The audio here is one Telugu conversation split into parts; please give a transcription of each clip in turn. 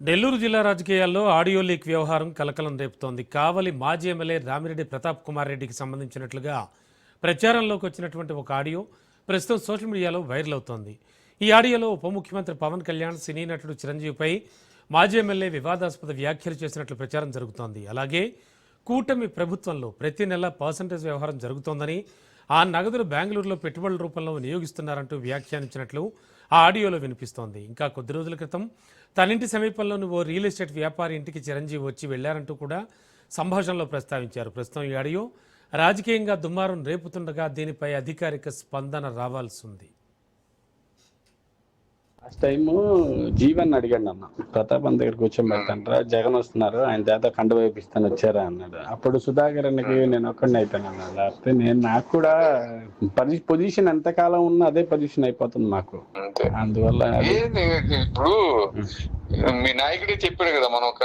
నెల్లూరు జిల్లా రాజకీయాల్లో ఆడియో లీక్ వ్యవహారం కలకలం రేపుతోంది. కావలి మాజీ ఎమ్మెల్యే రామిరెడ్డి ప్రతాప్ కుమార్ రెడ్డికి సంబంధించినట్లుగా ప్రచారంలోకి వచ్చినటువంటి ఒక ఆడియో ప్రస్తుతం సోషల్ మీడియాలో వైరల్ అవుతోంది. ఈ ఆడియోలో ఉప ముఖ్యమంత్రి పవన్ కళ్యాణ్, సినీ నటుడు చిరంజీవిపై మాజీ ఎమ్మెల్యే వివాదాస్పద వ్యాఖ్యలు చేసినట్లు ప్రచారం జరుగుతోంది. అలాగే కూటమి ప్రభుత్వంలో ప్రతి నెల పర్సంటేజ్ వ్యవహారం జరుగుతోందని, ఆ నగదును బెంగళూరులో పెట్టుబడుల రూపంలో వినియోగిస్తున్నారంటూ వ్యాఖ్యానించినట్లు ఆ ఆడియోలో వినిపిస్తోంది. ఇంకా కొద్ది రోజుల క్రితం తనింటి సమీపంలోని ఓ రియల్ ఎస్టేట్ వ్యాపారి ఇంటికి చిరంజీవి వచ్చి వెళ్లారంటూ కూడా సంభాషణలో ప్రస్తావించారు. ప్రస్తుతం ఈ ఆడియో రాజకీయంగా దుమారం రేపుతుండగా దీనిపై అధికారిక స్పందన రావాల్సి ఉంది. లాస్ట్ టైం జీవన్ అడిగాడు అన్న, ప్రతాప్ అన్న దగ్గర కూర్చోబెడతాంటారా, జగన్ వస్తున్నారు, ఆయన చేత కండ వైపిస్తాను వచ్చారా అన్నాడు. అప్పుడు సుధాకర్ అన్నకి నేను ఒక్కడిని అయిపోయాను అన్నాడు. లేకపోతే నాకు కూడా పొజిషన్ ఎంతకాలం ఉన్నా అదే పొజిషన్ అయిపోతుంది మాకు. అందువల్ల ఇప్పుడు మీ నాయకుడే చెప్పాడు కదా, మనం ఒక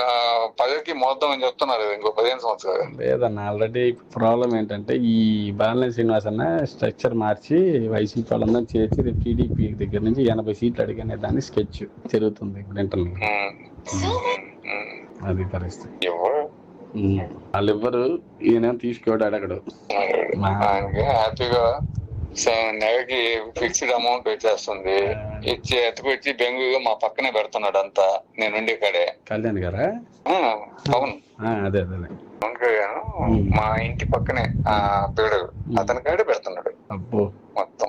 10కి మోద్దాం అని చెప్తున్నారు ఇంకో 15 సంవత్సరాలు. లేదన్న, ఆల్రెడీ బ్రాబ్లం ఏంటంటే ఈ బాలినేని శ్రీనివాస్ అన్న స్ట్రక్చర్ మార్చి వైసీపీ వాళ్ళందరూ చేర్చి టీడీపీ దగ్గర నుంచి 80 సీట్లు అడిగానే దాన్ని స్కెచ్ జరుగుతుంది ఇప్పుడు ఇంటర్నల్. అది పరిస్థితి. వాళ్ళెవ్వరు ఈయన తీసుకోడు, అడగడు. హ్యాపీగా నెలకి ఫిక్స్డ్ అమౌంట్ వచ్చేస్తుంది, ఇచ్చి ఎత్తుకొచ్చి బెంగళూరు మా పక్కనే పెడుతున్నాడు అంతా, నేను ఉండే కాడే. కళ్యాణ్ గారా? అవును, అదే అదే పవన్ కళ్యాణ్ మా ఇంటి పక్కనే పేడు అతని కాడే పెడుతున్నాడు. అబ్బో, మొత్తం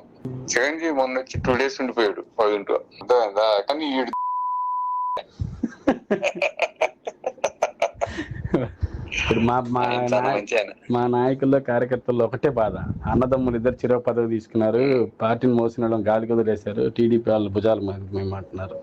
చిరంజీవి మొన్న వచ్చి 2 days ఉండిపోయాడు వాళ్ళ ఇంట్లో. కానీ ఈడు ఇప్పుడు మా నాయకుల్లో కార్యకర్తల్లో ఒకటే బాధ, అన్నదమ్ములు ఇద్దరు చిరో పదవి తీసుకున్నారు, పార్టీని మోసిన గాలికి వదిలేశారు, టీడీపీ వాళ్ళు భుజాలు మేము అంటున్నారు.